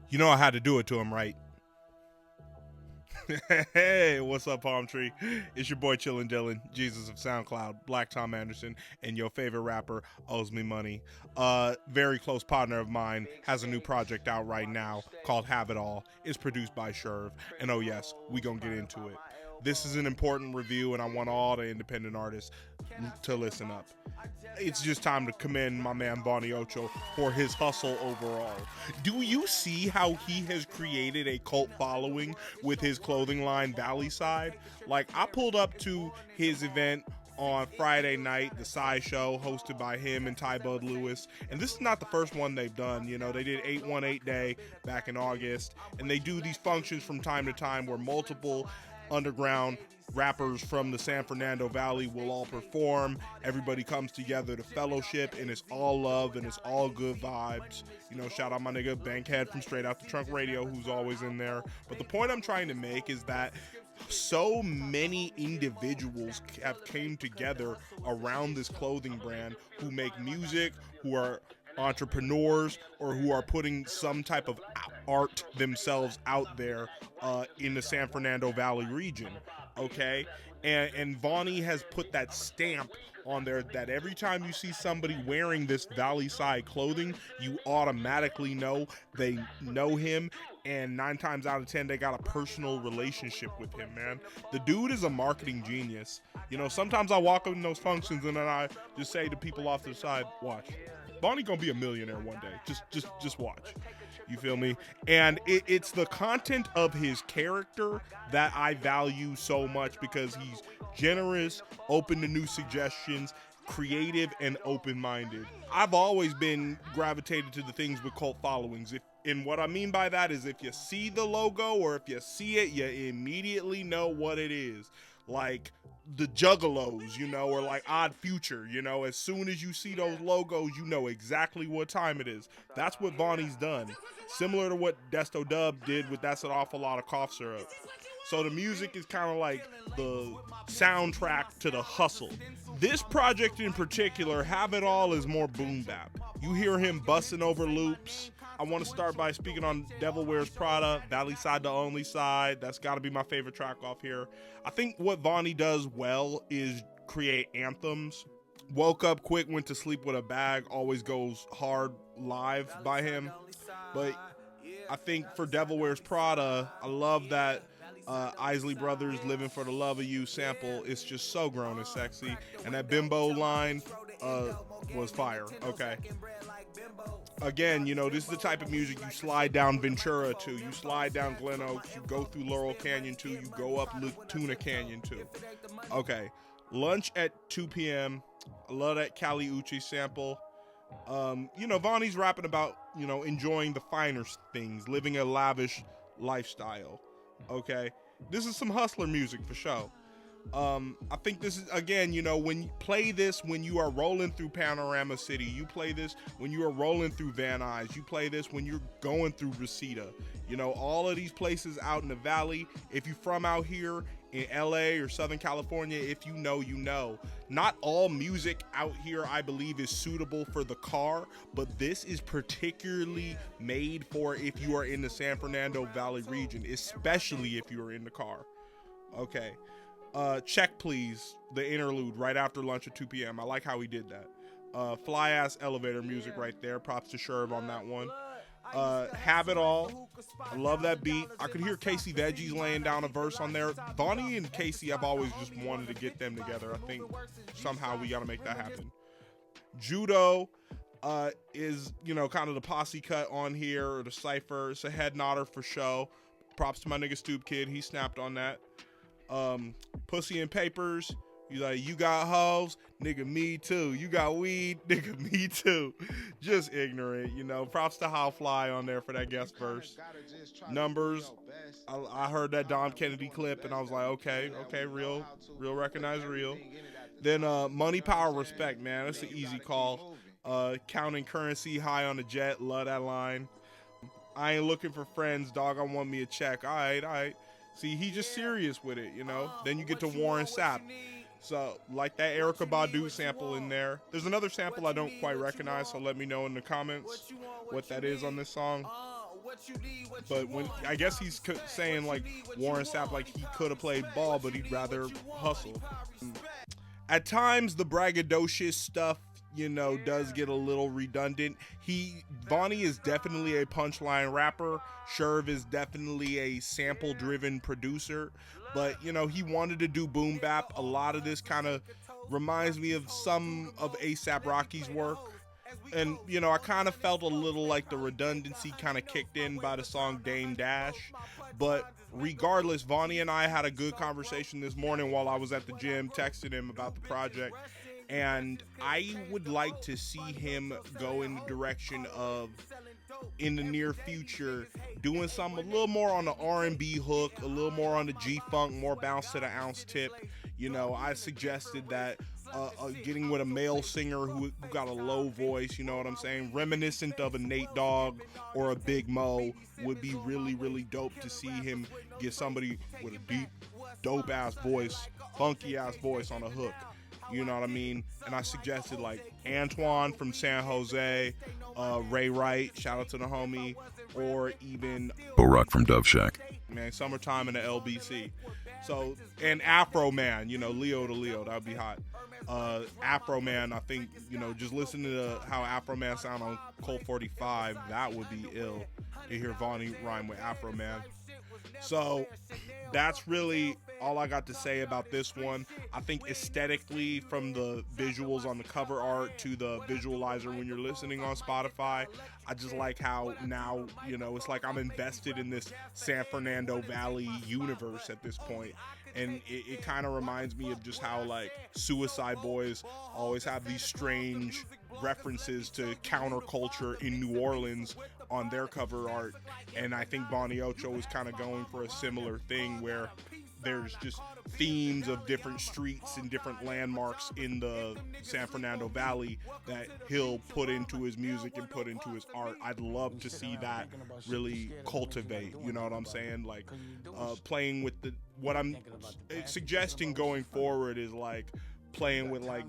You know I had to do it to him, right? Hey, what's up, Palm Tree? It's your boy Chillin' Dylan, Jesus of SoundCloud, Black Tom Anderson, and your favorite rapper owes me money. Very close partner of mine has a new project out right now called Have It All. It's produced by Sherv, and oh yes, we gonna get into it. This is an important review, and I want all the independent artists to listen up. It's just time to commend my man Vaughny Ocho for his hustle overall. Do you see how he has created a cult following with his clothing line Valley Side? Like, I pulled up to his event on Friday night, the Psy Show, hosted by him and Ty Bud Lewis. And this is not the first one they've done. You know, they did 818 Day back in August, and they do these functions from time to time where multiple underground rappers from the San Fernando Valley will all perform. Everybody comes together to fellowship, and it's all love and it's all good vibes. You know, shout out my nigga Bankhead from Straight Out the Trunk Radio, who's always in there. But the point I'm trying to make is that so many individuals have came together around this clothing brand who make music, who are entrepreneurs, or who are putting some type of art themselves out there in the San Fernando Valley region. Okay, and Vaughny has put that stamp on there that every time you see somebody wearing this Valley Side clothing, you automatically know they know him, and 9 times out of 10 they got a personal relationship with him, man. The dude is a marketing genius. You know, sometimes I walk in those functions and then I just say to people off to the side, watch, Vaughny gonna be a millionaire one day. Just watch. You feel me? And it's the content of his character that I value so much, because he's generous, open to new suggestions, creative, and open-minded. I've always been gravitated to the things with cult followings. And what I mean by that is, if you see the logo or if you see it, you immediately know what it is. Like the Juggalos, you know, or like Odd Future, you know, as soon as you see those logos, you know exactly what time it is. That's what Vaughny's done. Similar to what Desto Dub did with That's an Awful Lot of Cough Syrup. So the music is kind of like the soundtrack to the hustle. This project in particular, Have It All, is more boom bap. You hear him busting over loops. I want to start by speaking on Devil Wears Prada, Valley Side the Only Side. That's got to be my favorite track off here. I think what Vaughny does well is create anthems. Woke Up Quick, Went to Sleep with a Bag always goes hard live by him. But I think for Devil Wears Prada, I love that Isley Brothers Living for the Love of You sample. It's just so grown and sexy. And that bimbo line was fire. Okay. Again, you know, this is the type of music you slide down Ventura to, you slide down Glen Oaks, you go through Laurel Canyon to, you go up Tuna Canyon to. Okay. Lunch at 2 p.m. I love that Kali Uchis sample. You know, Vaughny's rapping about, you know, enjoying the finer things, living a lavish lifestyle. Okay, this is some hustler music for sure. I think this is, again, you know, when you play this when you are rolling through Panorama City, you play this when you are rolling through Van Nuys, you play this when you're going through Reseda. You know, all of these places out in the valley. If you're from out here in LA or Southern California, if you know, you know. Not all music out here, I believe, is suitable for the car, but this is particularly made for if you are in the San Fernando Valley region, especially if you are in the car. Okay. Check Please, the interlude right after lunch at 2 p.m. I like how he did that. Fly ass elevator music right there. Props to Sherv on that one. Have It All. I love that beat. I could hear Casey Veggies laying down a verse on there. Vaughny and Casey, I've always just wanted to get them together. I think somehow we got to make that happen. Judo is, you know, kind of the posse cut on here, or the cypher. It's a head nodder for show. Props to my nigga Stewp KiDD. He snapped on that. Pussy and Papers, you like, you got hoes, nigga, me too. You got weed, nigga, me too. Just ignorant, you know. Props to How Fly on there for that guest verse. Numbers, I heard that Dom Kennedy clip and I was like, okay, real recognize real. Then Money, Power, Respect, man, that's an easy call. Counting Currency, High on the Jet, love that line. I ain't looking for friends, dog, I want me a check. All right. See, he's just serious with it, you know. Then you get to Warren Sapp. So, like that Erykah Badu sample in there. There's another sample I don't quite recognize, so let me know in the comments what that is on this song. But when I guess he's saying like Warren Sapp, like he could have played ball, but he'd rather hustle. At times, the braggadocious stuff, you know, does get a little redundant. Vaughny is definitely a punchline rapper. Sherv is definitely a sample-driven producer. But, you know, he wanted to do boom bap. A lot of this kind of reminds me of some of A$AP Rocky's work. And, you know, I kind of felt a little like the redundancy kind of kicked in by the song Dame Dash. But regardless, Vaughny and I had a good conversation this morning while I was at the gym, texting him about the project. And I would like to see him go in the direction of, in the near future, doing something a little more on the R&B hook, a little more on the G-Funk, more bounce to the ounce tip. You know, I suggested that getting with a male singer who got a low voice, you know what I'm saying, reminiscent of a Nate Dogg or a Big Mo, would be really, really dope to see him get somebody with a deep, dope-ass voice, funky-ass voice on a hook. You know what I mean? And I suggested like Antoine from San Jose, Ray Wright, shout out to the homie, or even Barack from Dove Shack. Man, Summertime in the LBC. So, and Afro Man, you know, Leo to Leo, that would be hot. Afro Man, I think, you know, just listen to how Afro Man sound on Colt 45, that would be ill to hear Vaughny rhyme with Afro Man. So that's really all I got to say about this one. I think aesthetically, from the visuals on the cover art to the visualizer when you're listening on Spotify, I just like how now, you know, it's like I'm invested in this San Fernando Valley universe at this point. And it kind of reminds me of just how like Suicide Boys always have these strange references to counterculture in New Orleans on their cover art. And I think Vaughny Ocho is kind of going for a similar thing where there's just themes of different streets and different landmarks in the San Fernando Valley that he'll put into his music and put into his art. I'd love to see that really cultivate, you know what I'm saying? Like playing with what I'm suggesting going forward is like playing with like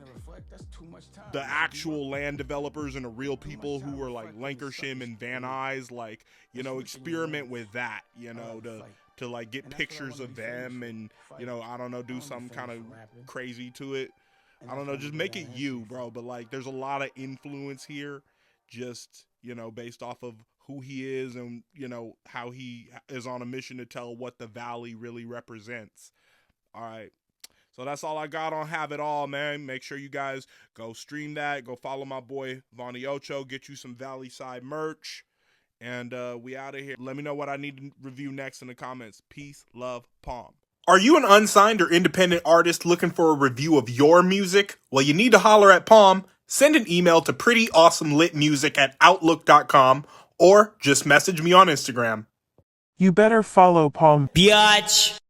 the actual land developers and the real people who were like Lankershim and Van Nuys, like, you know, experiment with that, you know, to like get pictures of them and, you know, I don't know, do some kind of crazy to it. I don't know, just make it you, bro. But like there's a lot of influence here, just, you know, based off of who he is and, you know, how he is on a mission to tell what the Valley really represents. All right. So that's all I got on Have It All, man. Make sure you guys go stream that. Go follow my boy Vaughny Ocho. Get you some Valley Side merch. And we out of here. Let me know what I need to review next in the comments. Peace, love, Palm. Are you an unsigned or independent artist looking for a review of your music? Well, you need to holler at Palm. Send an email to prettyawesomelitmusic@outlook.com or just message me on Instagram. You better follow Palm. Biatch.